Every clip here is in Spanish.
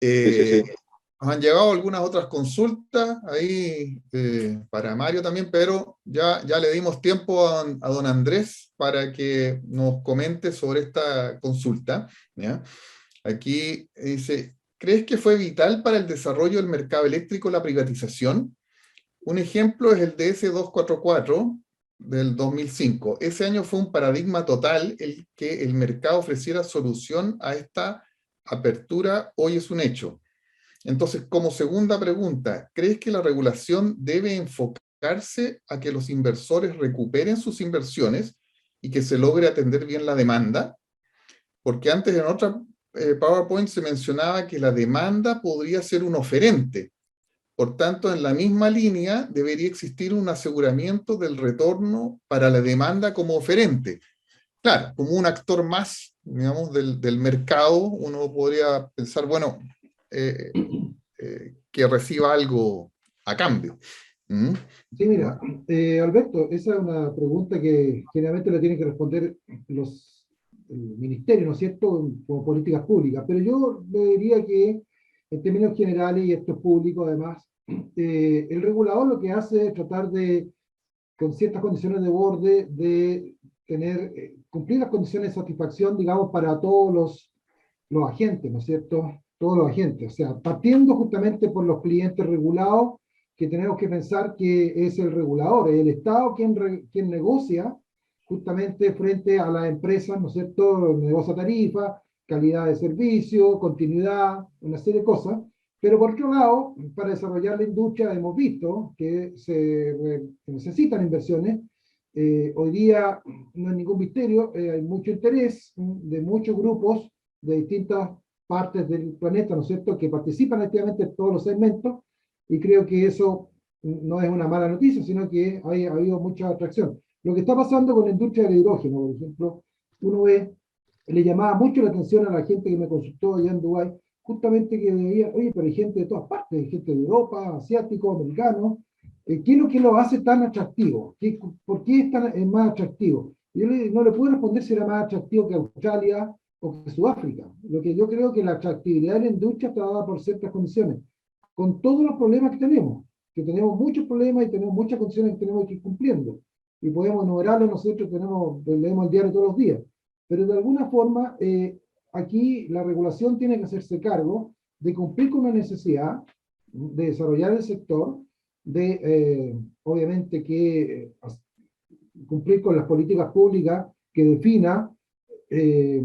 Sí, sí, Eh, sí. Nos han llegado algunas otras consultas ahí para Mario también, pero ya le dimos tiempo a don Andrés para que nos comente sobre esta consulta, ¿ya? Aquí dice, ¿crees que fue vital para el desarrollo del mercado eléctrico la privatización? Un ejemplo es el DS-244 del 2005. Ese año fue un paradigma total el que el mercado ofreciera solución a esta apertura, hoy es un hecho. Entonces, como segunda pregunta, ¿crees que la regulación debe enfocarse a que los inversores recuperen sus inversiones y que se logre atender bien la demanda? Porque antes en otra PowerPoint se mencionaba que la demanda podría ser un oferente. Por tanto, en la misma línea debería existir un aseguramiento del retorno para la demanda como oferente. Claro, como un actor más, digamos, del mercado, uno podría pensar, bueno, eh, que reciba algo a cambio. ¿Mm? Sí, mira, Alberto, esa es una pregunta que generalmente le tienen que responder el ministerio, ¿no es cierto?, como políticas públicas. Pero yo le diría que, en términos generales, y esto es público además, el regulador lo que hace es tratar de, con ciertas condiciones de borde, de tener, cumplir las condiciones de satisfacción, digamos, para todos los agentes, ¿no es cierto? Todos los agentes. O sea, partiendo justamente por los clientes regulados, que tenemos que pensar que es el regulador, es el Estado quien negocia justamente frente a las empresas, ¿no es cierto? Negocia tarifa, calidad de servicio, continuidad, una serie de cosas. Pero por otro lado, para desarrollar la industria hemos visto que que necesitan inversiones. Hoy día no hay ningún misterio, hay mucho interés de muchos grupos de distintas partes del planeta, ¿no es cierto?, que participan activamente en todos los segmentos, y creo que eso no es una mala noticia, sino que ha habido mucha atracción. Lo que está pasando con la industria del hidrógeno, por ejemplo, uno ve, le llamaba mucho la atención a la gente que me consultó allá en Dubái, justamente que veía, oye, pero hay gente de todas partes, gente de Europa, asiático, americano, ¿qué es lo que lo hace tan atractivo? ¿Por qué es más atractivo? No le puedo responder si era más atractivo que Australia o que Sudáfrica. Lo que yo creo que la atractividad de la industria está dada por ciertas condiciones, con todos los problemas que tenemos muchos problemas y tenemos muchas condiciones que tenemos que ir cumpliendo. Y podemos enumerarlos, nosotros leemos el diario todos los días. Pero de alguna forma, aquí la regulación tiene que hacerse cargo de cumplir con una necesidad de desarrollar el sector, de obviamente que cumplir con las políticas públicas que defina eh,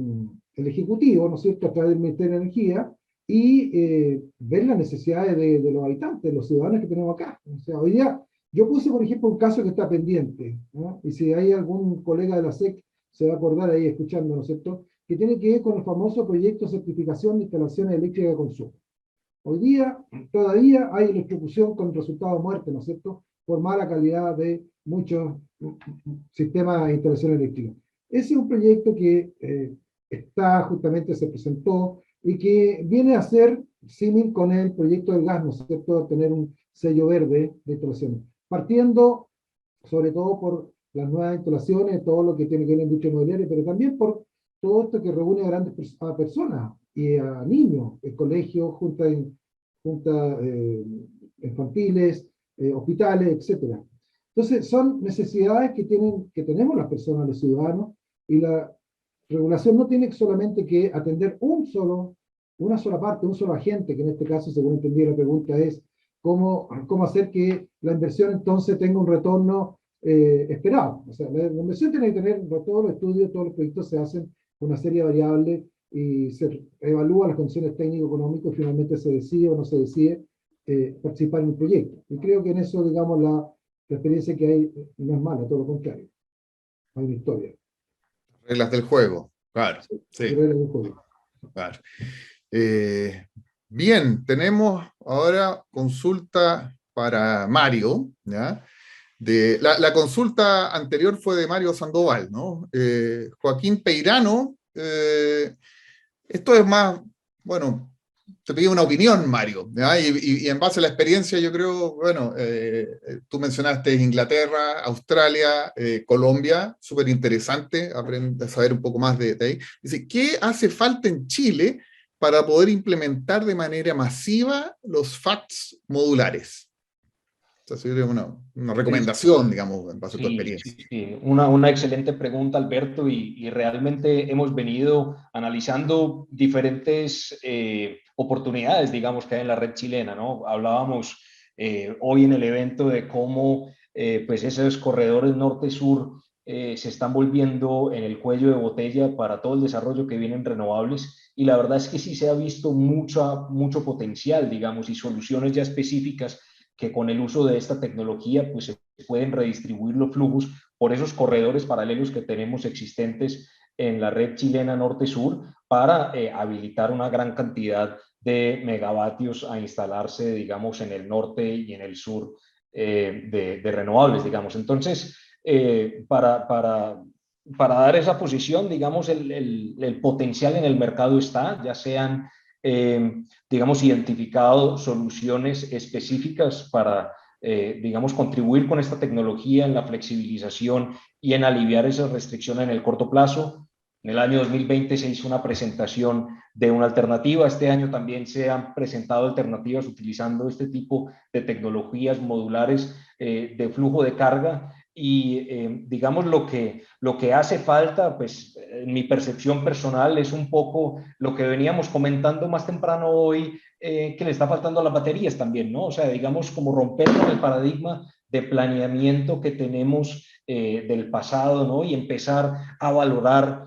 el Ejecutivo, ¿no es cierto?, a través del Ministerio de Energía, y ver las necesidades de los habitantes, de los ciudadanos que tenemos acá. O sea, hoy día, yo puse, por ejemplo, un caso que está pendiente, ¿no? Y si hay algún colega de la SEC, se va a acordar ahí escuchando, ¿no es cierto?, que tiene que ver con el famoso proyecto de certificación de instalaciones eléctricas de consumo. Hoy día todavía hay electrocución con resultado de muerte, ¿no es cierto?, por mala calidad de muchos sistemas de instalación eléctrica. Ese es un proyecto que justamente se presentó y que viene a ser símil con el proyecto del gas, ¿no es cierto?, tener un sello verde de instalaciones. Partiendo sobre todo por las nuevas instalaciones, todo lo que tiene que ver con la industria inmobiliaria, pero también por todo esto que reúne a grandes personas y a niños, colegios, juntas infantiles, hospitales, etcétera. Entonces, son necesidades que tenemos las personas, los ciudadanos, y la regulación no tiene solamente que atender una sola parte, un solo agente, que en este caso, según entendí la pregunta, es cómo hacer que la inversión entonces tenga un retorno esperado. O sea, la inversión tiene que tener, todos los estudios, todos los proyectos se hacen con una serie de variables y se evalúan las condiciones técnico-económicas y finalmente se decide o no se decide participar en un proyecto. Y creo que en eso, digamos, la experiencia que hay no es mala, todo lo contrario. Hay una historia. Reglas del juego, claro, sí, Pero era un juego. claro. Eh, Bien, tenemos ahora consulta para Mario, ¿ya? La consulta anterior fue de Mario Sandoval, ¿no? Joaquín Peirano, esto es más, bueno, te pido una opinión, Mario, ¿ya? Y en base a la experiencia, yo creo, bueno, tú mencionaste Inglaterra, Australia, Colombia, súper interesante, aprender a saber un poco más de ahí. Dice, ¿qué hace falta en Chile para poder implementar de manera masiva los FACTS modulares? Esa sería una recomendación, digamos, en base a tu Sí, experiencia. sí, sí. Una excelente pregunta, Alberto, y realmente hemos venido analizando diferentes oportunidades, digamos, que hay en la red chilena, ¿no? Hablábamos hoy en el evento de cómo pues esos corredores norte-sur se están volviendo en el cuello de botella para todo el desarrollo que viene en renovables, y la verdad es que sí se ha visto mucho potencial, digamos, y soluciones ya específicas que con el uso de esta tecnología pues se pueden redistribuir los flujos por esos corredores paralelos que tenemos existentes en la red chilena norte-sur para habilitar una gran cantidad de megavatios a instalarse, digamos, en el norte y en el sur de renovables, digamos. Entonces, para dar esa posición, digamos, el potencial en el mercado está, ya sean digamos, identificado soluciones específicas para, digamos, contribuir con esta tecnología en la flexibilización y en aliviar esas restricciones en el corto plazo. En el año 2020 se hizo una presentación de una alternativa. Este año también se han presentado alternativas utilizando este tipo de tecnologías modulares de flujo de carga. Y digamos lo que hace falta, pues en mi percepción personal, es un poco lo que veníamos comentando más temprano hoy, que le está faltando a las baterías también, ¿no? O sea, digamos, como romper con el paradigma de planeamiento que tenemos del pasado, ¿no? Y empezar a valorar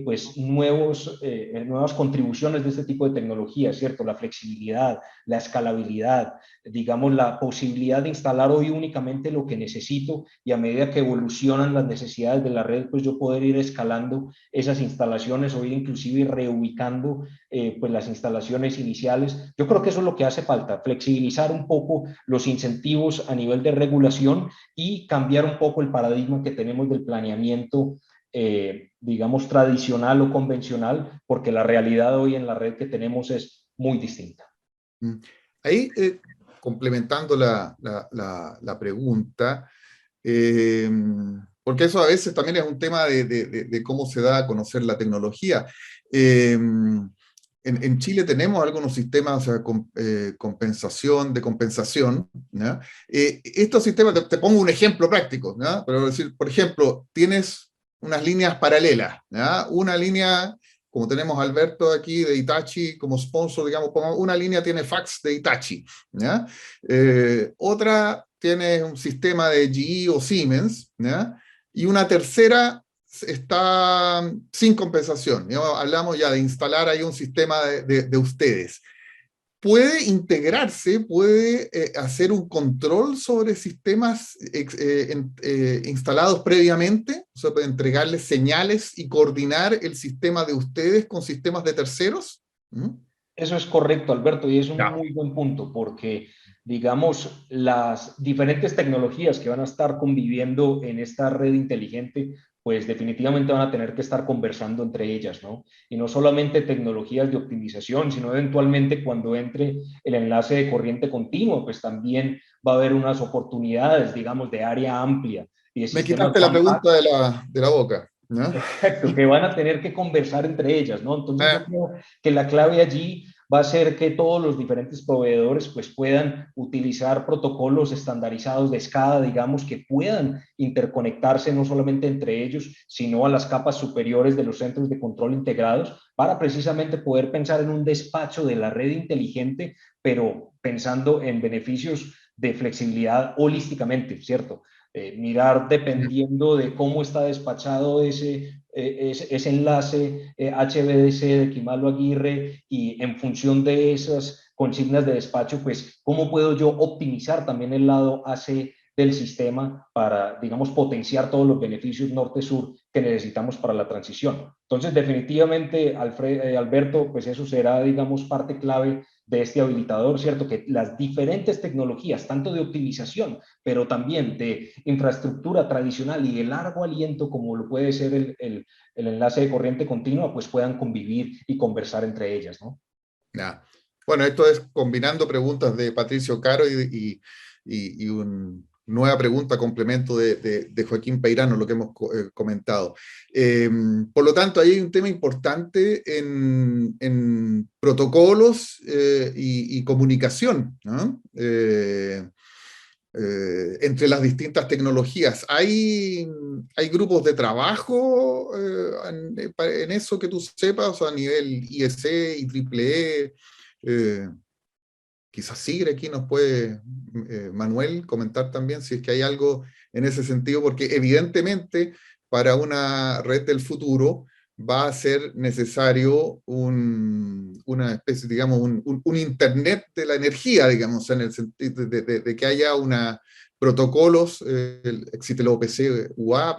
pues nuevas contribuciones de este tipo de tecnología, ¿cierto? La flexibilidad, la escalabilidad, digamos, la posibilidad de instalar hoy únicamente lo que necesito, y a medida que evolucionan las necesidades de la red, pues yo poder ir escalando esas instalaciones o ir inclusive reubicando pues las instalaciones iniciales. Yo creo que eso es lo que hace falta, flexibilizar un poco los incentivos a nivel de regulación y cambiar un poco el paradigma que tenemos del planeamiento digamos, tradicional o convencional, porque la realidad hoy en la red que tenemos es muy distinta. Ahí, complementando la pregunta, porque eso a veces también es un tema de cómo se da a conocer la tecnología. En Chile tenemos algunos sistemas, o sea, de compensación, ¿ya? Estos sistemas, te pongo un ejemplo práctico, ¿ya? Pero decir, por ejemplo, tienes unas líneas paralelas, ¿ya? Una línea, como tenemos a Alberto aquí de Hitachi como sponsor, digamos, una línea tiene fax de Hitachi, ¿ya? Otra tiene un sistema de GE o Siemens, ¿ya? Y una tercera está sin compensación. Hablamos ya de instalar ahí un sistema de ustedes. Puede integrarse, puede hacer un control sobre sistemas instalados previamente, o sea, puede entregarles señales y coordinar el sistema de ustedes con sistemas de terceros. ¿Mm? Eso es correcto, Alberto, y es un Ya. muy buen punto, porque, digamos, las diferentes tecnologías que van a estar conviviendo en esta red inteligente, pues definitivamente van a tener que estar conversando entre ellas, ¿no? Y no solamente tecnologías de optimización, sino eventualmente cuando entre el enlace de corriente continua, pues también va a haber unas oportunidades, digamos, de área amplia y de Me sistemas quitaste la compactos. pregunta de la boca, ¿no? Exacto, que van a tener que conversar entre ellas, ¿no? Entonces yo Eh, creo que la clave allí va a ser que todos los diferentes proveedores pues puedan utilizar protocolos estandarizados de SCADA, digamos, que puedan interconectarse no solamente entre ellos, sino a las capas superiores de los centros de control integrados para precisamente poder pensar en un despacho de la red inteligente, pero pensando en beneficios de flexibilidad holísticamente, ¿cierto? Mirar dependiendo de cómo está despachado ese enlace HVDC de Quimalo Aguirre, y en función de esas consignas de despacho, pues cómo puedo yo optimizar también el lado AC del sistema para, digamos, potenciar todos los beneficios norte-sur que necesitamos para la transición. Entonces, definitivamente, Alberto, pues eso será, digamos, parte clave de este habilitador, ¿cierto? Que las diferentes tecnologías, tanto de optimización, pero también de infraestructura tradicional y de largo aliento, como lo puede ser el enlace de corriente continua, pues puedan convivir y conversar entre ellas, ¿no? ya. Bueno, esto es combinando preguntas de Patricio Caro y nueva pregunta, complemento de Joaquín Peirano, lo que hemos comentado. Por lo tanto, ahí hay un tema importante en protocolos y comunicación, ¿no? Entre las distintas tecnologías. ¿Hay grupos de trabajo en eso que tú sepas, o sea, a nivel IEC y IEEE? Quizás Sigre aquí nos puede, Manuel, comentar también si es que hay algo en ese sentido, porque evidentemente para una red del futuro va a ser necesario una especie, digamos, un Internet de la energía, digamos, en el sentido de que haya protocolos, existe el OPC UA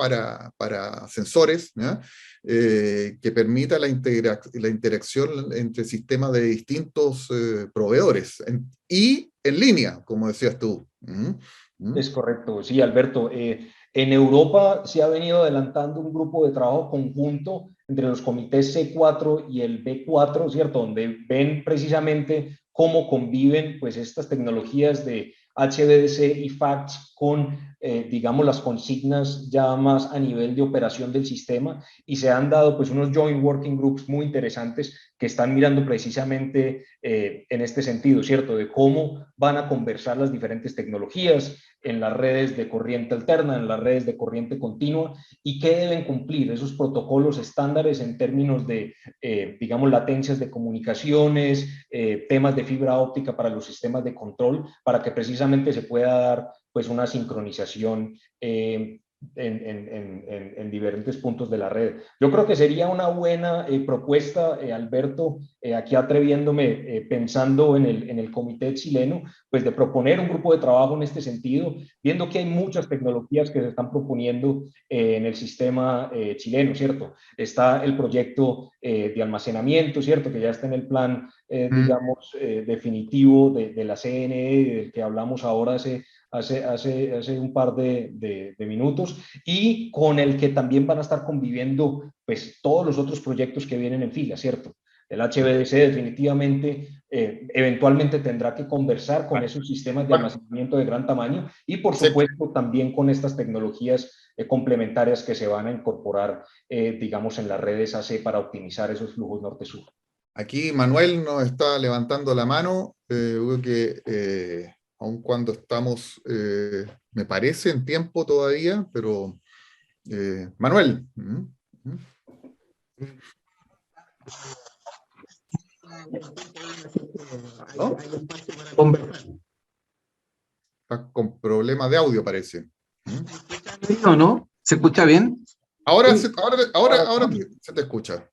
para sensores, ¿no? Que permita la interacción entre sistemas de distintos proveedores y en línea, como decías tú. Es correcto, sí, Alberto. En Europa se ha venido adelantando un grupo de trabajo conjunto entre los comités C4 y el B4, ¿cierto? Donde ven precisamente cómo conviven pues estas tecnologías de HVDC y FACTS con, digamos, las consignas ya más a nivel de operación del sistema, y se han dado pues unos joint working groups muy interesantes que están mirando precisamente en este sentido, ¿cierto? De cómo van a conversar las diferentes tecnologías en las redes de corriente alterna, en las redes de corriente continua, y qué deben cumplir esos protocolos estándares en términos de, digamos, latencias de comunicaciones, temas de fibra óptica para los sistemas de control, para que precisamente se pueda dar pues una sincronización en diferentes puntos de la red. Yo creo que sería una buena propuesta, Alberto, aquí atreviéndome, pensando en el comité chileno, pues de proponer un grupo de trabajo en este sentido, viendo que hay muchas tecnologías que se están proponiendo en el sistema chileno, ¿cierto? Está el proyecto de almacenamiento, ¿cierto? Que ya está en el plan, digamos, definitivo de la CNE, del que hablamos ahora hace un par de minutos, y con el que también van a estar conviviendo pues todos los otros proyectos que vienen en fila, ¿cierto? El HVDC definitivamente eventualmente tendrá que conversar con esos sistemas de almacenamiento de gran tamaño, y por supuesto también con estas tecnologías complementarias que se van a incorporar, digamos, en las redes AC para optimizar esos flujos norte-sur. Aquí Manuel nos está levantando la mano, creo que aun cuando estamos, me parece, en tiempo todavía, pero Manuel. ¿No? Estás con problemas de audio, parece. ¿O no? ¿Se escucha bien? Ahora se te escucha.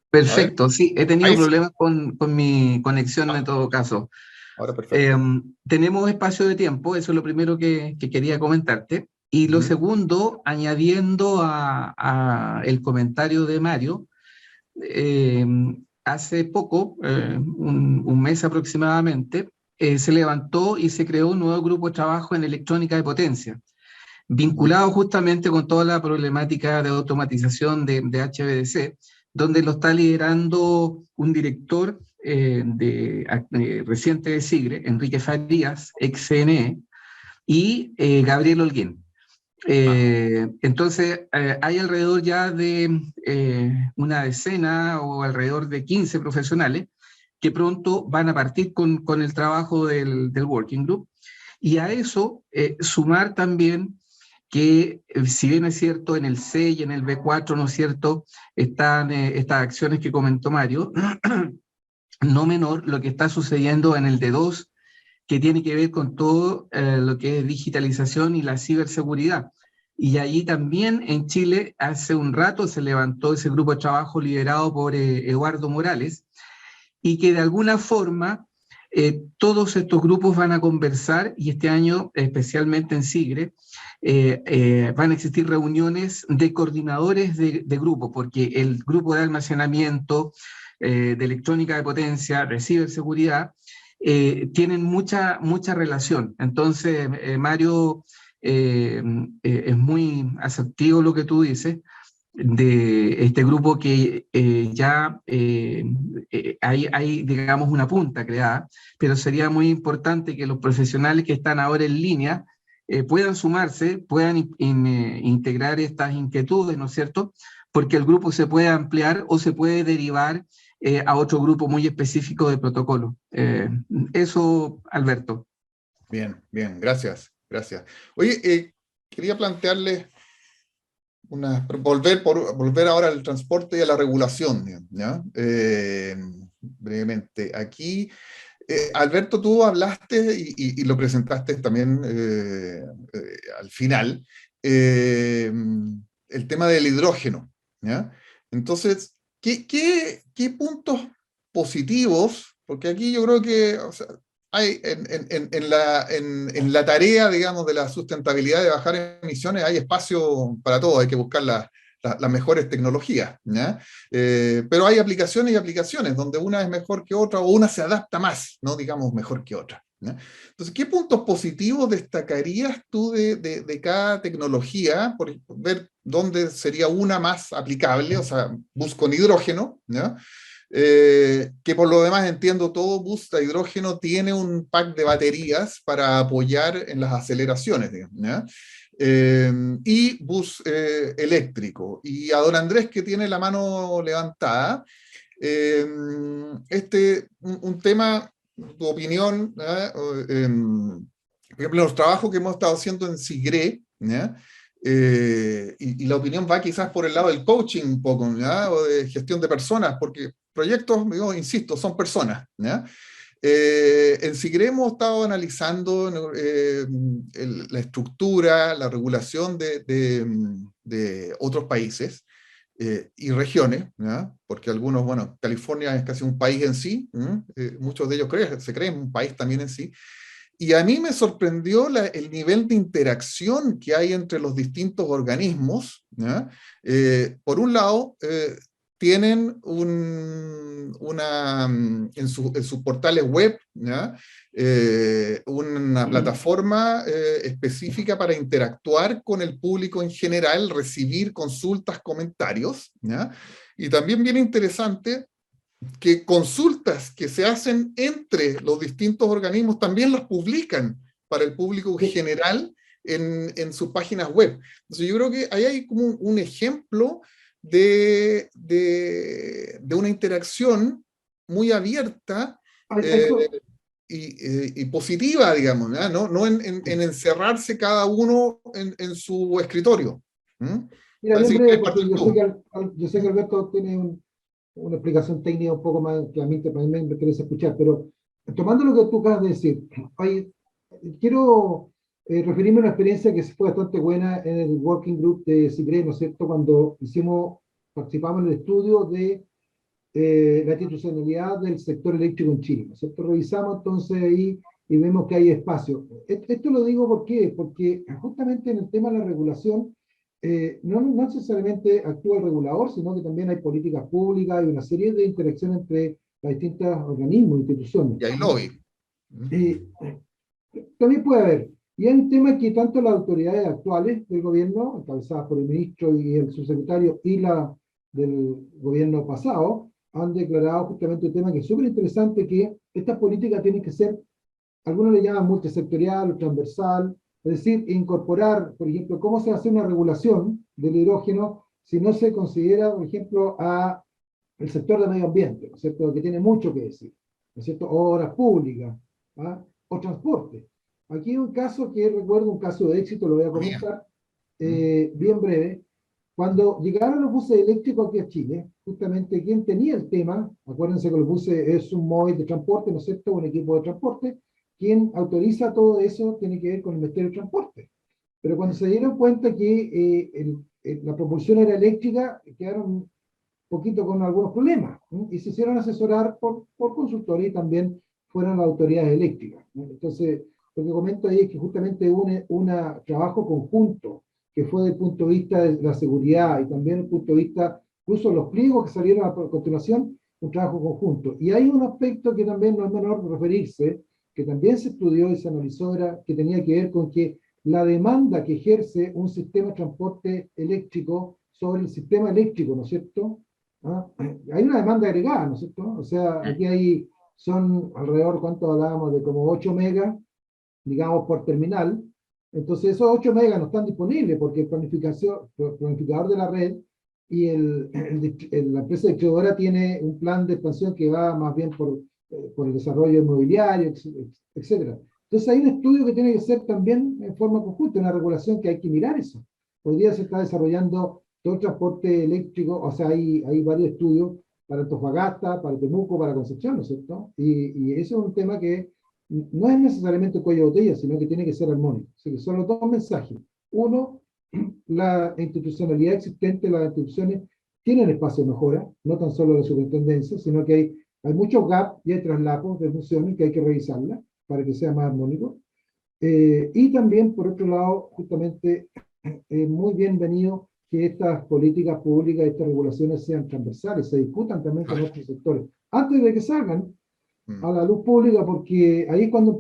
Perfecto, sí, he tenido Ahí sí. problemas con mi conexión en todo caso. Ahora perfecto. Tenemos espacio de tiempo, eso es lo primero que quería comentarte. Y lo segundo, añadiendo a el comentario de Mario, hace poco, un mes aproximadamente, se levantó y se creó un nuevo grupo de trabajo en electrónica de potencia, vinculado justamente con toda la problemática de automatización de HVDC, donde lo está liderando un director reciente de Sigre, Enrique Farías, ex CNE, y Gabriel Holguín. Entonces, hay alrededor ya de una decena o alrededor de 15 profesionales que pronto van a partir con el trabajo del Working Group, y a eso sumar también que, si bien es cierto, en el C y en el B4, ¿no es cierto?, están estas acciones que comentó Mario, no menor lo que está sucediendo en el D2, que tiene que ver con todo lo que es digitalización y la ciberseguridad. Y allí también en Chile hace un rato se levantó ese grupo de trabajo liderado por Eduardo Morales, y que de alguna forma todos estos grupos van a conversar, y este año, especialmente en Sigre, van a existir reuniones de coordinadores de grupo, porque el grupo de almacenamiento, de electrónica de potencia, de ciberseguridad, tienen mucha relación. Entonces, Mario, es muy asertivo lo que tú dices, de este grupo que ya hay, digamos, una punta creada, pero sería muy importante que los profesionales que están ahora en línea puedan sumarse, puedan integrar estas inquietudes, ¿no es cierto? Porque el grupo se puede ampliar o se puede derivar a otro grupo muy específico de protocolo. Eso, Alberto. Bien, bien, gracias, gracias. Oye, quería plantearles volver ahora al transporte y a la regulación, ¿ya? Brevemente, aquí, Alberto, tú hablaste y lo presentaste también al final, el tema del hidrógeno, ¿ya? Entonces, ¿qué puntos positivos? Porque aquí yo creo que, o sea, hay en la tarea, digamos, de la sustentabilidad de bajar emisiones, hay espacio para todo, hay que buscar las mejores tecnologías, ¿ya? Pero hay aplicaciones y aplicaciones, donde una es mejor que otra, o una se adapta más, no digamos mejor que otra, ¿ya? Entonces, ¿qué puntos positivos destacarías tú de cada tecnología, por ver dónde sería una más aplicable, o sea, bus con hidrógeno, ¿ya? Que por lo demás entiendo todo bus a hidrógeno tiene un pack de baterías para apoyar en las aceleraciones, digamos, ¿ya? Y bus eléctrico. Y a don Andrés, que tiene la mano levantada, un tema, tu opinión, ¿ya? Por ejemplo, los trabajos que hemos estado haciendo en SIGRE, ¿ya? Y la opinión va quizás por el lado del coaching un poco, ¿ya? O de gestión de personas, porque proyectos, yo insisto, son personas, ¿ya? En SIGRE hemos estado analizando la estructura, la regulación de otros países y regiones, ¿ya? Porque algunos, bueno, California es casi un país en sí, muchos de ellos se creen un país también en sí, y a mí me sorprendió el nivel de interacción que hay entre los distintos organismos, ¿ya? Por un lado, tienen en sus portales web, ¿ya? Una plataforma específica para interactuar con el público en general, recibir consultas, comentarios, ¿ya? Y también bien interesante que consultas que se hacen entre los distintos organismos también las publican para el público general en sus páginas web. Entonces yo creo que ahí hay como un ejemplo de una interacción muy abierta y positiva, digamos, ¿ya? No en encerrarse cada uno en su escritorio. Mira, bien Así breve, que porque partir yo sé tú. yo sé que Alberto tiene una explicación técnica un poco más que a mí también me interesa escuchar, pero tomando lo que tú acabas de decir, quiero referirme a una experiencia que fue bastante buena en el Working Group de SIGRE, ¿no es cierto?, cuando participamos en el estudio de la institucionalidad del sector eléctrico en Chile, ¿no es cierto? Revisamos entonces ahí y vemos que hay espacio. Esto lo digo ¿por qué? Porque justamente en el tema de la regulación, no necesariamente actúa el regulador, sino que también hay políticas públicas y una serie de interacciones entre los distintos organismos e instituciones. Y hay lobby. Eh, También puede haber. Y hay un tema que tanto las autoridades actuales del gobierno, encabezadas por el ministro y el subsecretario, y la del gobierno pasado, han declarado justamente un tema que es súper interesante, que estas políticas tienen que ser, algunos le llaman multisectorial o transversal, es decir, incorporar, por ejemplo, cómo se hace una regulación del hidrógeno si no se considera, por ejemplo, a el sector de medio ambiente, ¿no es cierto?, que tiene mucho que decir, ¿no es cierto?, obras públicas, ¿ah?, o transporte. Aquí hay un caso que recuerdo, un caso de éxito, lo voy a comentar, bien breve. Cuando llegaron los buses eléctricos aquí a Chile, justamente quien tenía el tema, acuérdense que los buses es un móvil de transporte, ¿no es cierto?, un equipo de transporte, quien autoriza todo eso tiene que ver con el Ministerio de Transporte. Pero cuando se dieron cuenta que la propulsión era eléctrica, quedaron un poquito con algunos problemas, ¿no? Y se hicieron asesorar por consultores y también fueron las autoridades eléctricas, ¿no? Entonces, lo que comento ahí es que justamente hubo un trabajo conjunto que fue desde el punto de vista de la seguridad y también desde el punto de vista, incluso los pliegos que salieron a continuación, un trabajo conjunto. Y hay un aspecto que también no es menor referirse, que también se estudió y se analizó, era que tenía que ver con que la demanda que ejerce un sistema de transporte eléctrico sobre el sistema eléctrico, ¿no es cierto? ¿Ah? Hay una demanda agregada, ¿no es cierto? O sea, aquí son alrededor, ¿cuánto hablábamos? De como 8 megas, digamos, por terminal. Entonces esos 8 megas no están disponibles porque el planificador de la red y la empresa distribuidora tiene un plan de expansión que va más bien por el desarrollo inmobiliario, etcétera. Entonces hay un estudio que tiene que ser también en forma conjunta, una regulación que hay que mirar eso. Hoy día se está desarrollando todo el transporte eléctrico, o sea, hay varios estudios para Antofagasta, para Temuco, para Concepción, ¿no es cierto? Y ese es un tema que no es necesariamente cuello de botella, sino que tiene que ser armónico. Así que son los dos mensajes. Uno, la institucionalidad existente, las instituciones tienen espacio de mejora, no tan solo la superintendencia, sino que hay muchos gaps y hay traslapos de funciones que hay que revisarlas para que sea más armónico. Y también, por otro lado, justamente, muy bienvenido que estas políticas públicas, estas regulaciones sean transversales, se discutan también con otros sectores, antes de que salgan a la luz pública, porque ahí es cuando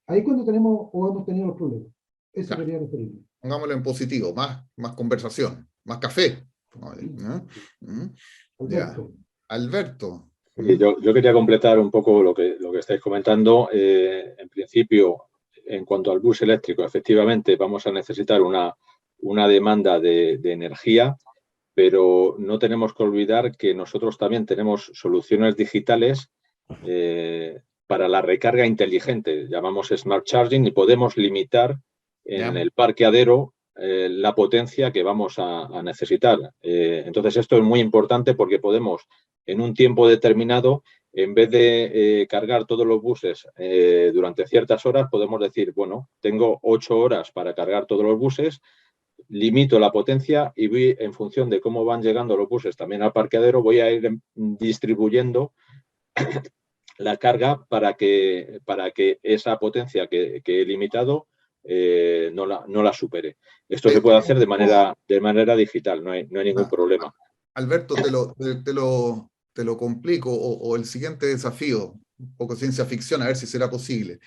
ahí es cuando tenemos o hemos tenido los problemas. Eso quería referirme. Pongámoslo en positivo, más conversación, más café. Ya. Alberto. Sí, yo quería completar un poco lo que estáis comentando. En principio, en cuanto al bus eléctrico, efectivamente vamos a necesitar una demanda de energía, pero no tenemos que olvidar que nosotros también tenemos soluciones digitales para la recarga inteligente, llamamos Smart Charging, y podemos limitar en el parqueadero la potencia que vamos a necesitar. Entonces, esto es muy importante porque podemos, en un tiempo determinado, en vez de cargar todos los buses durante ciertas horas, podemos decir, bueno, tengo 8 horas para cargar todos los buses, limito la potencia y voy, en función de cómo van llegando los buses también al parqueadero, voy a ir distribuyendo la carga para que esa potencia que he limitado no la supere. Esto se puede hacer de manera digital, no hay ningún problema. Alberto, te lo complico, o el siguiente desafío, un poco ciencia ficción, a ver si será posible.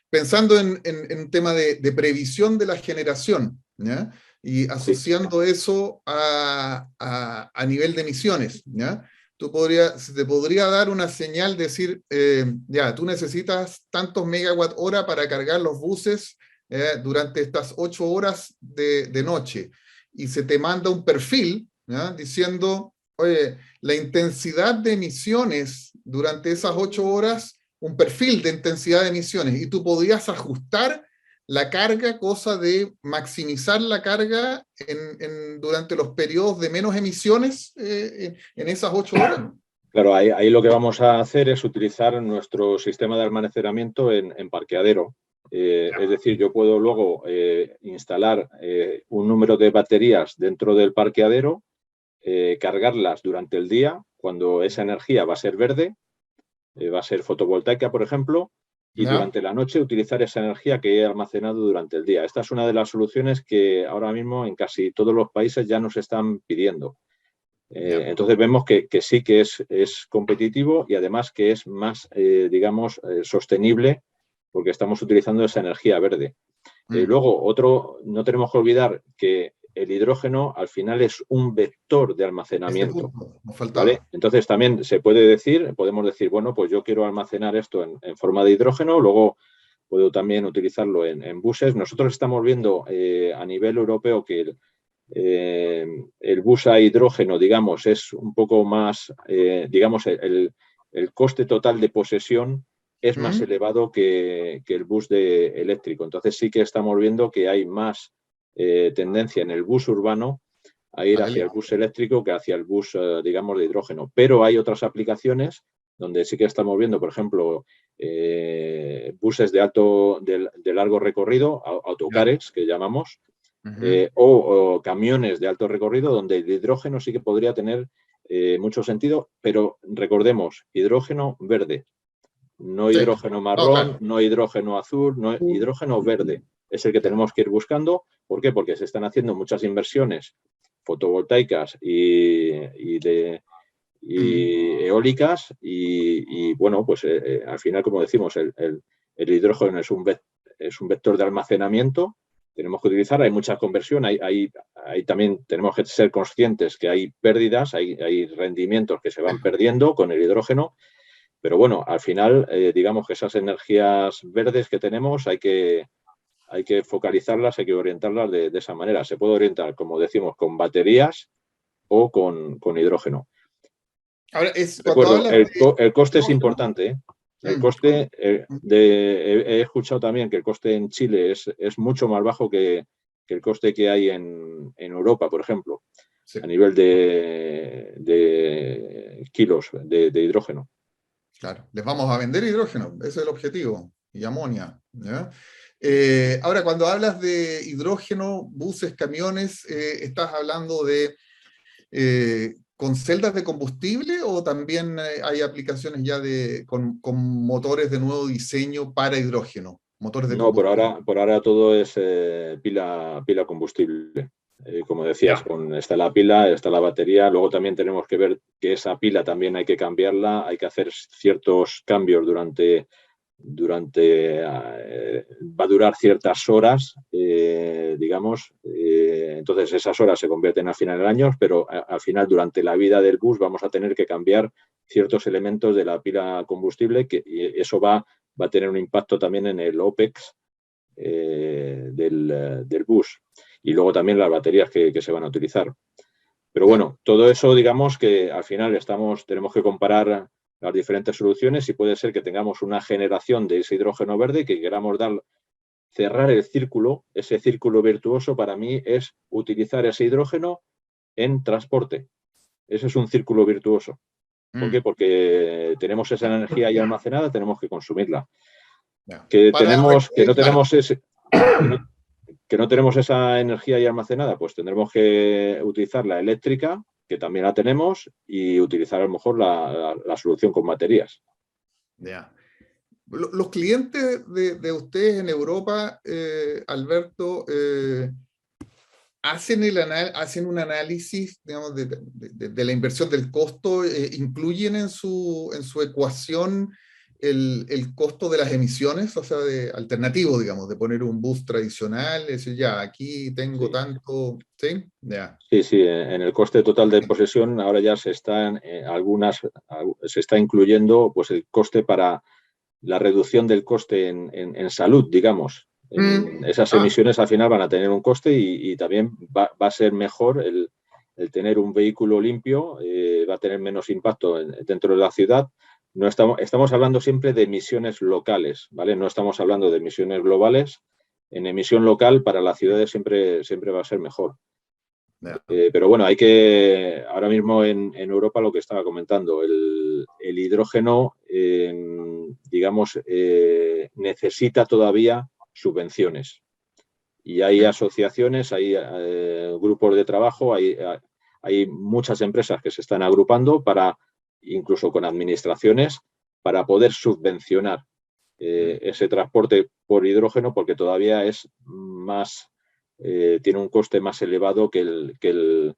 Pensando en un tema de previsión de la generación, ¿ya? Y asociando eso a nivel de emisiones, ¿ya? Se te podría dar una señal, decir, ya, tú necesitas tantos megawatt hora para cargar los buses durante estas 8 horas de noche, y se te manda un perfil, ¿ya? Diciendo, oye, la intensidad de emisiones durante esas 8 horas, un perfil de intensidad de emisiones, y tú podrías ajustar la carga, cosa de maximizar la carga durante los periodos de menos emisiones en esas 8 horas. Claro, ahí lo que vamos a hacer es utilizar nuestro sistema de almacenamiento en parqueadero. Es decir, yo puedo luego instalar un número de baterías dentro del parqueadero, cargarlas durante el día, cuando esa energía va a ser verde, va a ser fotovoltaica, por ejemplo, y durante la noche utilizar esa energía que he almacenado durante el día. Esta es una de las soluciones que ahora mismo en casi todos los países ya nos están pidiendo. Entonces vemos que sí que es competitivo y además que es más, digamos, sostenible, porque estamos utilizando esa energía verde. Luego, no tenemos que olvidar que el hidrógeno al final es un vector de almacenamiento. ¿Vale? Entonces también podemos decir, bueno, pues yo quiero almacenar esto en forma de hidrógeno, luego puedo también utilizarlo en buses. Nosotros estamos viendo a nivel europeo que el bus a hidrógeno, digamos, es un poco más, digamos, el coste total de posesión es más elevado que el bus eléctrico. Entonces sí que estamos viendo que hay más tendencia en el bus urbano a ir hacia el bus eléctrico que hacia el bus, digamos, de hidrógeno. Pero hay otras aplicaciones donde sí que estamos viendo, por ejemplo, buses de largo recorrido, autocares, que llamamos, o camiones de alto recorrido, donde el hidrógeno sí que podría tener mucho sentido, pero recordemos, hidrógeno verde, no hidrógeno marrón, no hidrógeno azul, no hidrógeno verde. Es el que tenemos que ir buscando. ¿Por qué? Porque se están haciendo muchas inversiones fotovoltaicas y eólicas y bueno, pues al final, como decimos, el hidrógeno es un vector de almacenamiento. Tenemos que utilizar, hay mucha conversión, ahí también tenemos que ser conscientes que hay pérdidas, hay rendimientos que se van perdiendo con el hidrógeno. Pero bueno, al final, digamos que esas energías verdes que tenemos hay que hay que focalizarlas, hay que orientarlas de esa manera. Se puede orientar, como decimos, con baterías o con hidrógeno. Ahora, cuando Recuerdo, hablas el coste es hidrógeno, importante, ¿eh? El coste, he escuchado también que el coste en Chile es mucho más bajo que el coste que hay en Europa, por ejemplo, sí, a nivel de kilos de hidrógeno. claro, les vamos a vender hidrógeno, ese es el objetivo, y amonia, ¿ya? Ahora, cuando hablas de hidrógeno, buses, camiones, ¿estás hablando de con celdas de combustible o también hay aplicaciones ya con motores de nuevo diseño para hidrógeno? Motores de No, combustible. por ahora todo es pila combustible. Como decías, Ya. está la pila, está la batería, luego también tenemos que ver que esa pila también hay que cambiarla, hay que hacer ciertos cambios va a durar ciertas horas, digamos, entonces esas horas se convierten al final en años, pero al final durante la vida del bus vamos a tener que cambiar ciertos elementos de la pila combustible y eso va a tener un impacto también en el OPEX del bus y luego también las baterías que se van a utilizar. Pero bueno, todo eso, digamos que al final tenemos que comparar las diferentes soluciones y puede ser que tengamos una generación de ese hidrógeno verde y que queramos cerrar el círculo. Ese círculo virtuoso para mí es utilizar ese hidrógeno en transporte. Ese es un círculo virtuoso. ¿Por qué? Porque tenemos esa energía ya almacenada, tenemos que consumirla. Que no tenemos esa energía ya almacenada, pues tendremos que utilizar la eléctrica, que también la tenemos, y utilizar a lo mejor la solución con baterías. Ya. Los clientes de ustedes en Europa, Alberto, hacen un análisis, digamos, de la inversión del costo, incluyen en su ecuación el costo de las emisiones, o sea, de alternativo, digamos, de poner un bus tradicional, decir, ya, aquí tengo tanto, ¿sí? Ya. Sí, en el coste total de posesión ahora ya se está incluyendo pues el coste para la reducción del coste en salud, digamos. Esas emisiones al final van a tener un coste y también va a ser mejor el tener un vehículo limpio, va a tener menos impacto dentro de la ciudad. No estamos hablando siempre de emisiones locales, ¿vale? No estamos hablando de emisiones globales. En emisión local para las ciudades siempre va a ser mejor. Pero bueno, ahora mismo en Europa lo que estaba comentando, el hidrógeno, digamos, necesita todavía subvenciones. Y hay asociaciones, hay grupos de trabajo, hay muchas empresas que se están agrupando incluso con administraciones, para poder subvencionar ese transporte por hidrógeno, porque todavía es más... tiene un coste más elevado que el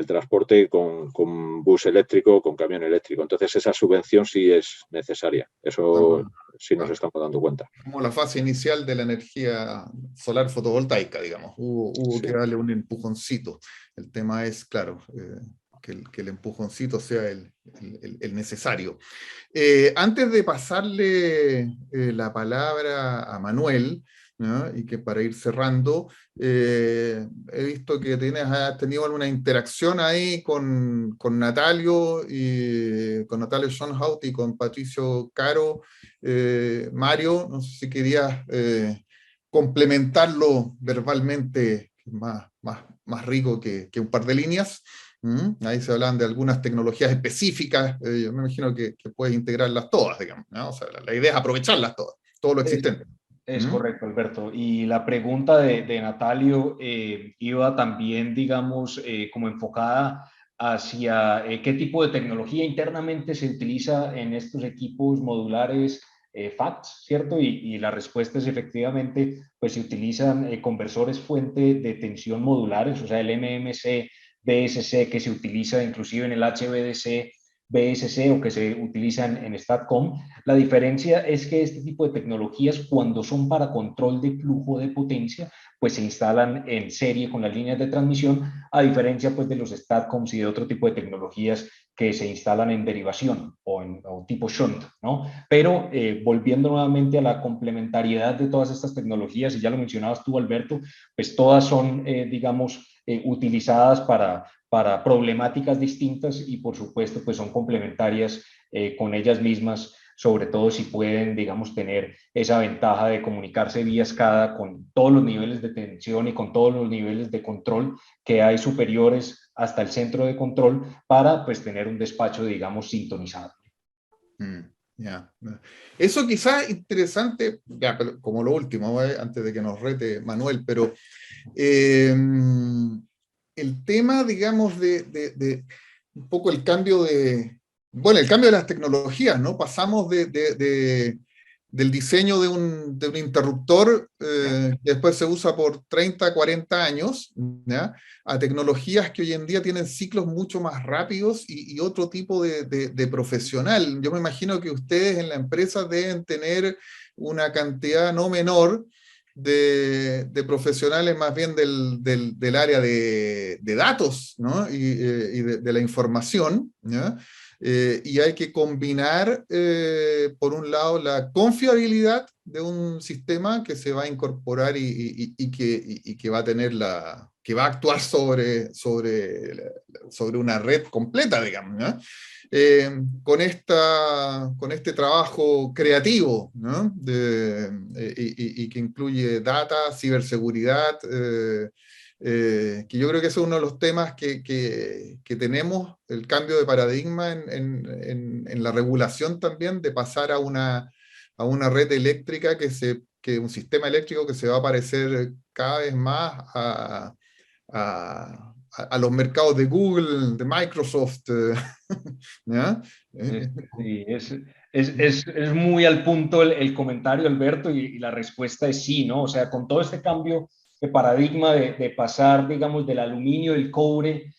transporte con bus eléctrico, con camión eléctrico. Entonces, esa subvención sí es necesaria. Eso sí nos estamos dando cuenta. Como la fase inicial de la energía solar fotovoltaica, digamos. Hubo que darle un empujoncito. El tema es, claro, que el empujoncito sea el necesario. Antes de pasarle la palabra a Manuel, ¿no? Y que para ir cerrando, he visto que has tenido alguna interacción ahí con Natalio Schoenhout y con Patricio Caro. Mario, no sé si querías complementarlo verbalmente, más rico que un par de líneas. Ahí se hablan de algunas tecnologías específicas, yo me imagino que puedes integrarlas todas, digamos, ¿no? O sea, la idea es aprovecharlas todas, todo lo existente. Es correcto, Alberto. Y la pregunta de Natalio iba también, digamos, como enfocada hacia qué tipo de tecnología internamente se utiliza en estos equipos modulares FACTS, ¿cierto? Y la respuesta es efectivamente, pues se utilizan conversores fuente de tensión modulares, o sea, el MMC, BSC que se utiliza inclusive en el HVDC BSC o que se utilizan en STATCOM. La diferencia es que este tipo de tecnologías, cuando son para control de flujo de potencia, pues se instalan en serie con las líneas de transmisión, a diferencia pues de los STATCOMs y de otro tipo de tecnologías que se instalan en derivación o tipo shunt, ¿no? Pero volviendo nuevamente a la complementariedad de todas estas tecnologías, y ya lo mencionabas tú, Alberto, pues todas son, digamos, utilizadas para problemáticas distintas y por supuesto pues son complementarias con ellas mismas, sobre todo si pueden, digamos, tener esa ventaja de comunicarse vía SCADA con todos los niveles de tensión y con todos los niveles de control que hay superiores hasta el centro de control para pues tener un despacho, digamos, sintonizado. Ya. Eso quizás interesante, ya, pero como lo último, antes de que nos rete Manuel, pero el tema, digamos, de un poco el cambio el cambio de las tecnologías, ¿no? Pasamos del diseño de un interruptor que después se usa por 30, 40 años, ¿ya? A tecnologías que hoy en día tienen ciclos mucho más rápidos y otro tipo de profesional. Yo me imagino que ustedes en la empresa deben tener una cantidad no menor de profesionales más bien del área de datos, ¿no? y de la información, ¿ya? Y hay que combinar, por un lado, la confiabilidad de un sistema que se va a incorporar y que va a tener que va a actuar sobre una red completa, digamos, ¿no? Con este trabajo creativo, ¿no? Y que incluye data, ciberseguridad, que yo creo que ese es uno de los temas que tenemos, el cambio de paradigma en la regulación también, de pasar a una red eléctrica que un sistema eléctrico que se va a parecer cada vez más a los mercados de Google, de Microsoft. ¿Ya? Sí, es muy al punto el comentario, Alberto, y la respuesta es sí, ¿no? O sea, con todo este cambio de paradigma de pasar, digamos, del aluminio, el cobre,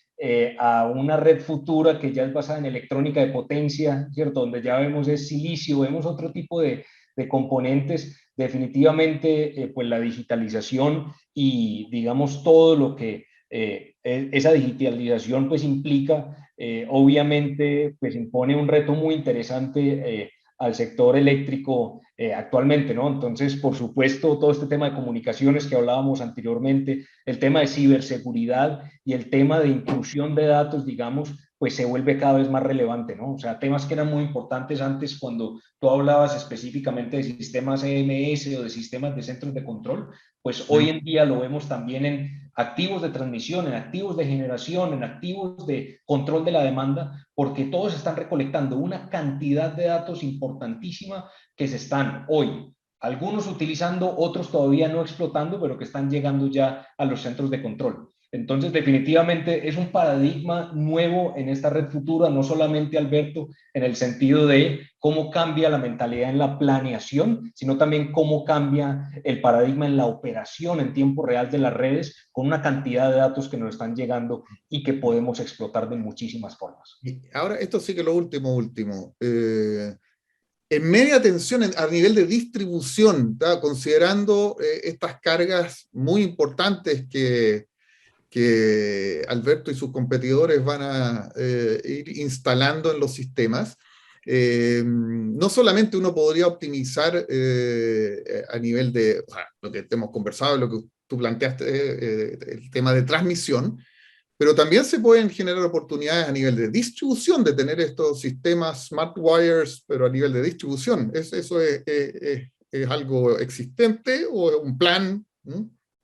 a una red futura que ya es basada en electrónica de potencia, ¿cierto? Donde ya vemos es silicio, vemos otro tipo de componentes, definitivamente, pues la digitalización y, digamos, todo lo que esa digitalización pues implica, obviamente pues impone un reto muy interesante al sector eléctrico actualmente, ¿no? Entonces, por supuesto, todo este tema de comunicaciones que hablábamos anteriormente, el tema de ciberseguridad y el tema de inclusión de datos, digamos, pues se vuelve cada vez más relevante, ¿no? O sea, temas que eran muy importantes antes cuando tú hablabas específicamente de sistemas EMS o de sistemas de centros de control, pues hoy en día lo vemos también en activos de transmisión, en activos de generación, en activos de control de la demanda, porque todos están recolectando una cantidad de datos importantísima que se están hoy, algunos utilizando, otros todavía no explotando, pero que están llegando ya a los centros de control. Entonces, definitivamente es un paradigma nuevo en esta red futura, no solamente, Alberto, en el sentido de cómo cambia la mentalidad en la planeación, sino también cómo cambia el paradigma en la operación en tiempo real de las redes, con una cantidad de datos que nos están llegando y que podemos explotar de muchísimas formas. Y ahora, esto sí que lo último. En media tensión a nivel de distribución, ¿tá? Considerando estas cargas muy importantes que Alberto y sus competidores van a ir instalando en los sistemas, no solamente uno podría optimizar a nivel de lo que hemos conversado, lo que tú planteaste, el tema de transmisión, pero también se pueden generar oportunidades a nivel de distribución, de tener estos sistemas smart wires, pero a nivel de distribución. ¿Eso es algo existente o es un plan?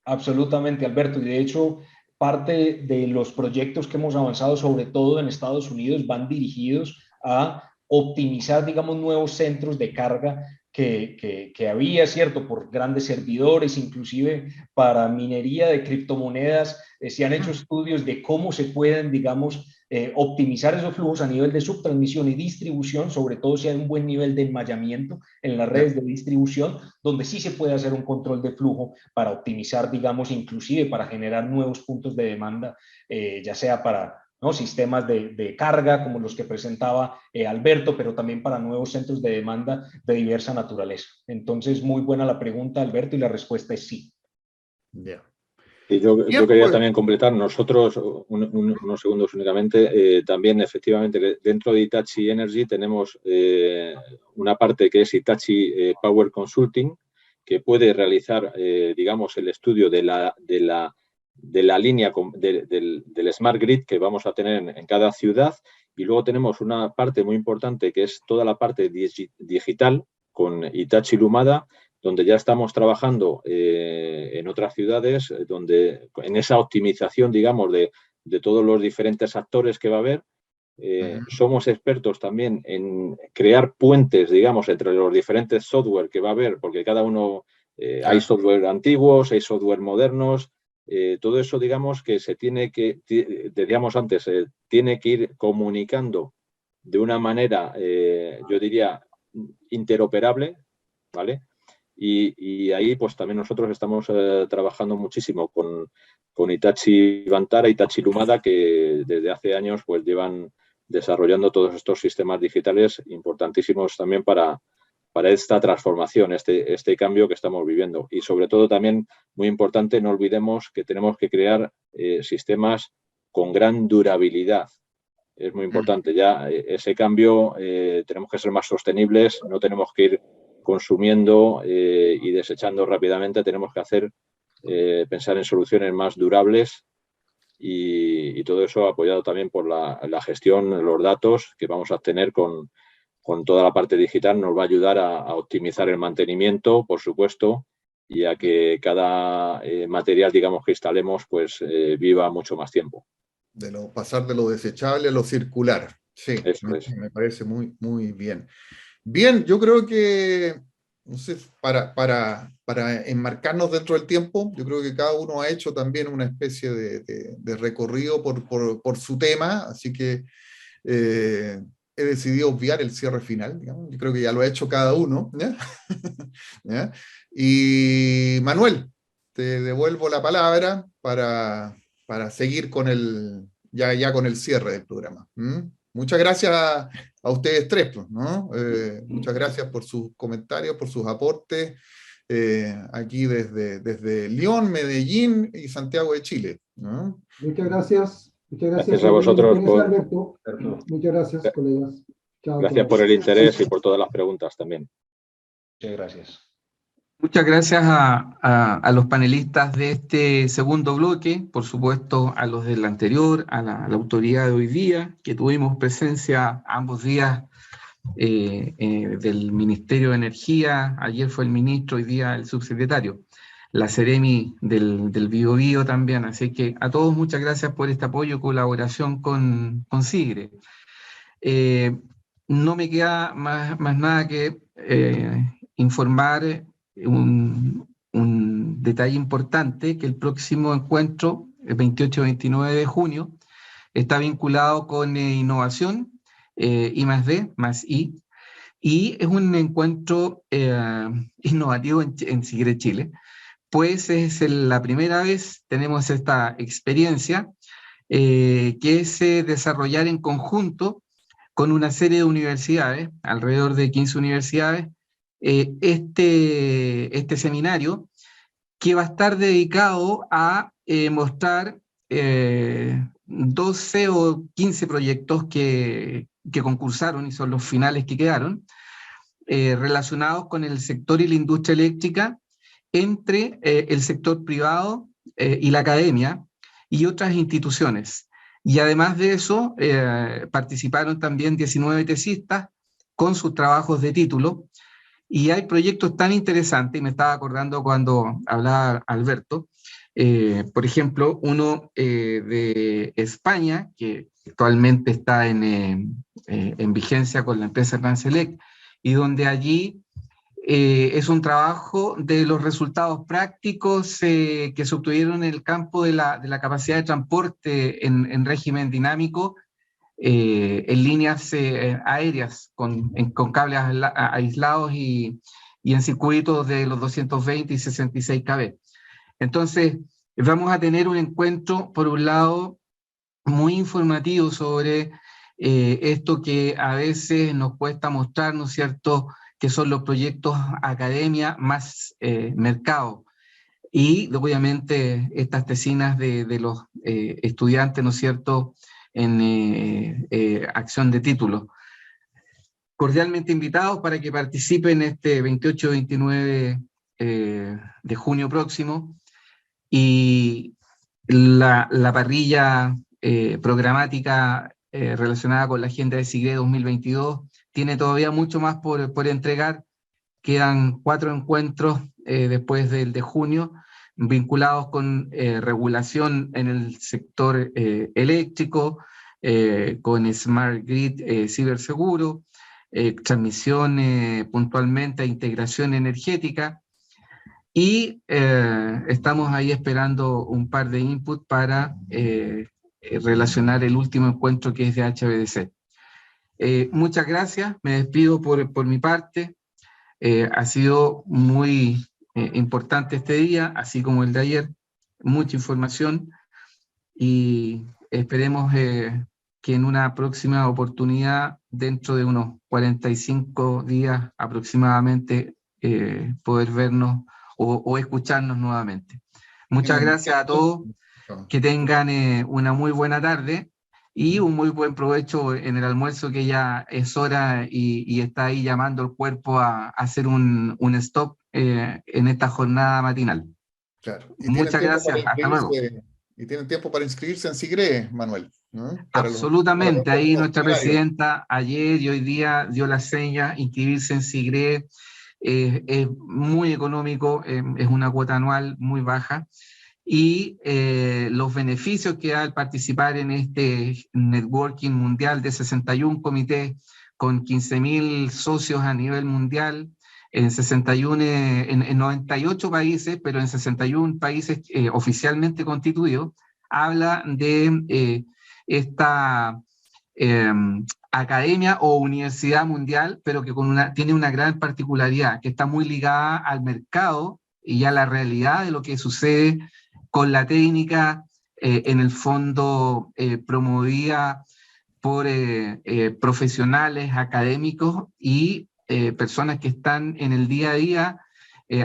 Absolutamente, Alberto. Y de hecho, parte de los proyectos que hemos avanzado, sobre todo en Estados Unidos, van dirigidos a optimizar, digamos, nuevos centros de carga que había, ¿cierto? Por grandes servidores, inclusive para minería de criptomonedas, se han hecho estudios de cómo se pueden, digamos, optimizar esos flujos a nivel de subtransmisión y distribución, sobre todo si hay un buen nivel de enmallamiento en las redes de distribución, donde sí se puede hacer un control de flujo para optimizar, digamos, inclusive para generar nuevos puntos de demanda, ya sea ¿no? Sistemas de carga como los que presentaba Alberto, pero también para nuevos centros de demanda de diversa naturaleza. Entonces, muy buena la pregunta, Alberto, y la respuesta es sí. Bien. Y yo Bien, quería pues. también completar, nosotros, unos segundos únicamente, también efectivamente dentro de Hitachi Energy tenemos una parte que es Hitachi Power Consulting, que puede realizar, digamos, el estudio de la línea del Smart Grid que vamos a tener en cada ciudad, y luego tenemos una parte muy importante que es toda la parte digital con Hitachi Lumada, donde ya estamos trabajando en otras ciudades, donde en esa optimización, digamos, de todos los diferentes actores que va a haber. Somos expertos también en crear puentes, digamos, entre los diferentes software que va a haber, porque cada uno, hay software antiguos, hay software modernos, todo eso, digamos, que se tiene que, decíamos antes, tiene que ir comunicando de una manera, yo diría, interoperable, ¿vale? Y ahí pues también nosotros estamos trabajando muchísimo con Hitachi Vantara, Hitachi Lumada, que desde hace años pues llevan desarrollando todos estos sistemas digitales importantísimos también para esta transformación, este cambio que estamos viviendo. Y sobre todo también, muy importante, no olvidemos que tenemos que crear sistemas con gran durabilidad. Es muy importante ya ese cambio, tenemos que ser más sostenibles, no tenemos que ir consumiendo y desechando rápidamente, tenemos que hacer, pensar en soluciones más durables y todo eso apoyado también por la gestión, los datos que vamos a obtener con toda la parte digital, nos va a ayudar a optimizar el mantenimiento, por supuesto, y a que cada material, digamos, que instalemos, pues viva mucho más tiempo. Pasar de lo desechable a lo circular. Sí, eso es. Me parece muy, muy bien. Bien, yo creo que, no sé, para enmarcarnos dentro del tiempo, yo creo que cada uno ha hecho también una especie de recorrido por su tema, así que he decidido obviar el cierre final, digamos. Yo creo que ya lo ha hecho cada uno, ¿ya? ¿Ya? Y Manuel, te devuelvo la palabra para seguir con ya con el cierre del programa. Muchas gracias a ustedes tres, ¿no? Muchas gracias por sus comentarios, por sus aportes, aquí desde Lyon, Medellín y Santiago de Chile, ¿no? Muchas gracias. Muchas gracias a vosotros Alberto. Muchas gracias, colegas. Chao, gracias chao. por el interés y por todas las preguntas también. Muchas gracias. Muchas gracias a los panelistas de este segundo bloque, por supuesto a los del anterior, a la autoridad de hoy día, que tuvimos presencia ambos días del Ministerio de Energía, ayer fue el ministro, hoy día el subsecretario, la Seremi del Biobío también, así que a todos muchas gracias por este apoyo y colaboración con SIGRE. No me queda más nada que informar un detalle importante, que el próximo encuentro, el 28-29 de junio, está vinculado con innovación, I+D, más I, y es un encuentro innovativo en SIGRE Chile, pues es la primera vez tenemos esta experiencia que es desarrollar en conjunto con una serie de universidades, alrededor de 15 universidades, este seminario que va a estar dedicado a mostrar 12 o 15 proyectos que concursaron y son los finales que quedaron, relacionados con el sector y la industria eléctrica entre el sector privado y la academia y otras instituciones. Y además de eso, participaron también 19 tesistas con sus trabajos de título, y hay proyectos tan interesantes, y me estaba acordando cuando hablaba Alberto, por ejemplo, uno de España, que actualmente está en vigencia con la empresa Transelec, y donde allí es un trabajo de los resultados prácticos que se obtuvieron en el campo de la capacidad de transporte en régimen dinámico, en líneas aéreas con cables aislados y en circuitos de los 220 y 66 kb. Entonces, vamos a tener un encuentro, por un lado, muy informativo sobre esto que a veces nos cuesta mostrar, ¿no es cierto?, que son los proyectos academia más mercado. Y obviamente estas tesinas de los estudiantes, ¿no es cierto?, en acción de título. Cordialmente invitados para que participen este 28-29 de junio próximo, y la parrilla programática relacionada con la agenda de SIGRE 2022 tiene todavía mucho más por entregar. Quedan 4 encuentros después del de junio, vinculados con regulación en el sector eléctrico, con Smart Grid, ciberseguro, transmisión puntualmente a integración energética, y estamos ahí esperando un par de inputs para relacionar el último encuentro, que es de HVDC. Muchas gracias, me despido por mi parte. Ha sido muy importante este día, así como el de ayer, mucha información, y esperemos que en una próxima oportunidad, dentro de unos 45 días aproximadamente, poder vernos o escucharnos nuevamente. Muchas gracias a todos, que tengan una muy buena tarde y un muy buen provecho en el almuerzo, que ya es hora y está ahí llamando el cuerpo a hacer un stop en esta jornada matinal. Claro. Muchas gracias, hasta luego. Y tienen tiempo para inscribirse en SIGRE, Manuel, ¿no? Absolutamente, ahí nuestra presidenta ayer y hoy día dio la seña: inscribirse en SIGRE. Es muy económico, es una cuota anual muy baja, y los beneficios que da al participar en este networking mundial de 61 comités con 15.000 socios a nivel mundial, en 98 países, pero en 61 países oficialmente constituidos, habla de esta academia o universidad mundial, pero que tiene una gran particularidad, que está muy ligada al mercado y a la realidad de lo que sucede con la técnica, en el fondo promovida por profesionales académicos y personas que están en el día a día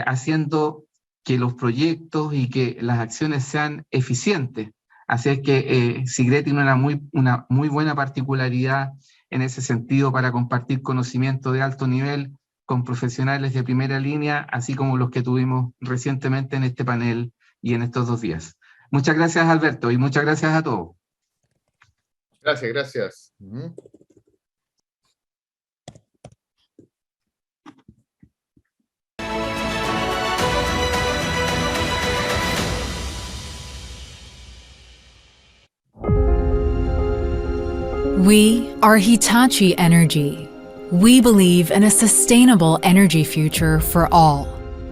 haciendo que los proyectos y que las acciones sean eficientes. Así es que SIGRE tiene una muy buena particularidad en ese sentido, para compartir conocimiento de alto nivel con profesionales de primera línea, así como los que tuvimos recientemente en este panel y en estos 2 días. Muchas gracias, Alberto, y muchas gracias a todos. Gracias. We are Hitachi Energy. We believe in a sustainable energy future for all,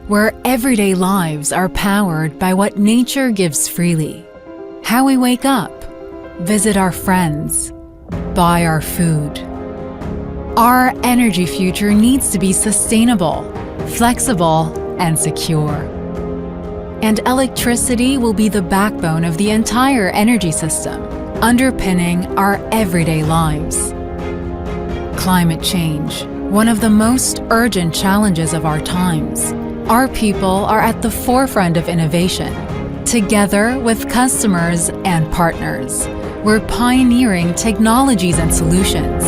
where everyday lives are powered by what nature gives freely. How we wake up, visit our friends, buy our food. Our energy future needs to be sustainable, flexible, and secure. And electricity will be the backbone of the entire energy system, underpinning our everyday lives. Climate change, one of the most urgent challenges of our times. Our people are at the forefront of innovation. Together with customers and partners, we're pioneering technologies and solutions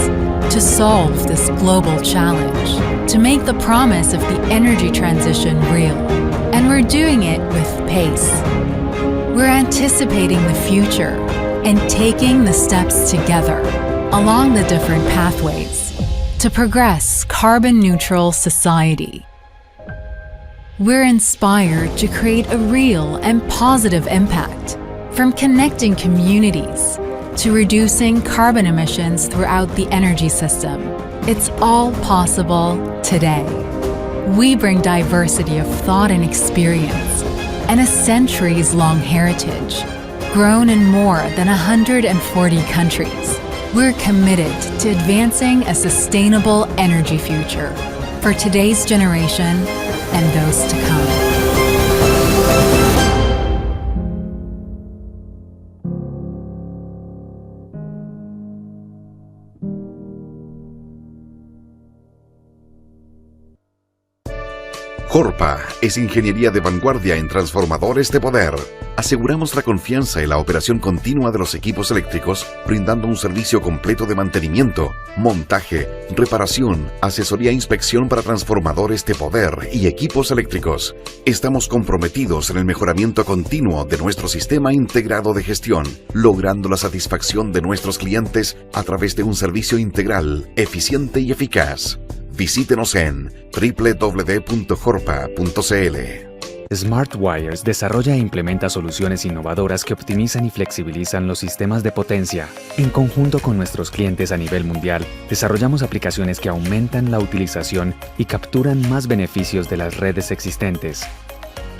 to solve this global challenge, to make the promise of the energy transition real. And we're doing it with pace. We're anticipating the future and taking the steps together along the different pathways to progress carbon-neutral society. We're inspired to create a real and positive impact, from connecting communities to reducing carbon emissions throughout the energy system. It's all possible today. We bring diversity of thought and experience and a centuries-long heritage, grown in more than 140 countries. We're committed to advancing a sustainable energy future for today's generation and those to come. Jorpa es ingeniería de vanguardia en transformadores de poder. Aseguramos la confianza y la operación continua de los equipos eléctricos, brindando un servicio completo de mantenimiento, montaje, reparación, asesoría e inspección para transformadores de poder y equipos eléctricos. Estamos comprometidos en el mejoramiento continuo de nuestro sistema integrado de gestión, logrando la satisfacción de nuestros clientes a través de un servicio integral, eficiente y eficaz. Visítenos en www.jorpa.cl. Smart Wires desarrolla e implementa soluciones innovadoras que optimizan y flexibilizan los sistemas de potencia. En conjunto con nuestros clientes a nivel mundial, desarrollamos aplicaciones que aumentan la utilización y capturan más beneficios de las redes existentes.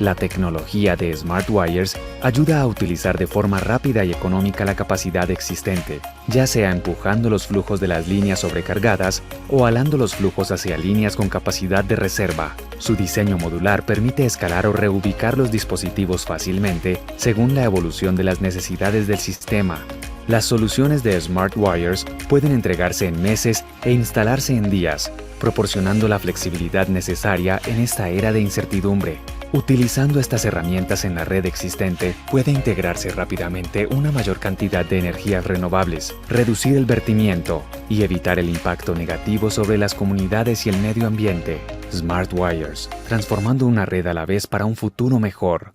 La tecnología de Smart Wires ayuda a utilizar de forma rápida y económica la capacidad existente, ya sea empujando los flujos de las líneas sobrecargadas o alando los flujos hacia líneas con capacidad de reserva. Su diseño modular permite escalar o reubicar los dispositivos fácilmente según la evolución de las necesidades del sistema. Las soluciones de Smart Wires pueden entregarse en meses e instalarse en días, proporcionando la flexibilidad necesaria en esta era de incertidumbre. Utilizando estas herramientas en la red existente, puede integrarse rápidamente una mayor cantidad de energías renovables, reducir el vertimiento y evitar el impacto negativo sobre las comunidades y el medio ambiente. Smart Wires, transformando una red a la vez para un futuro mejor.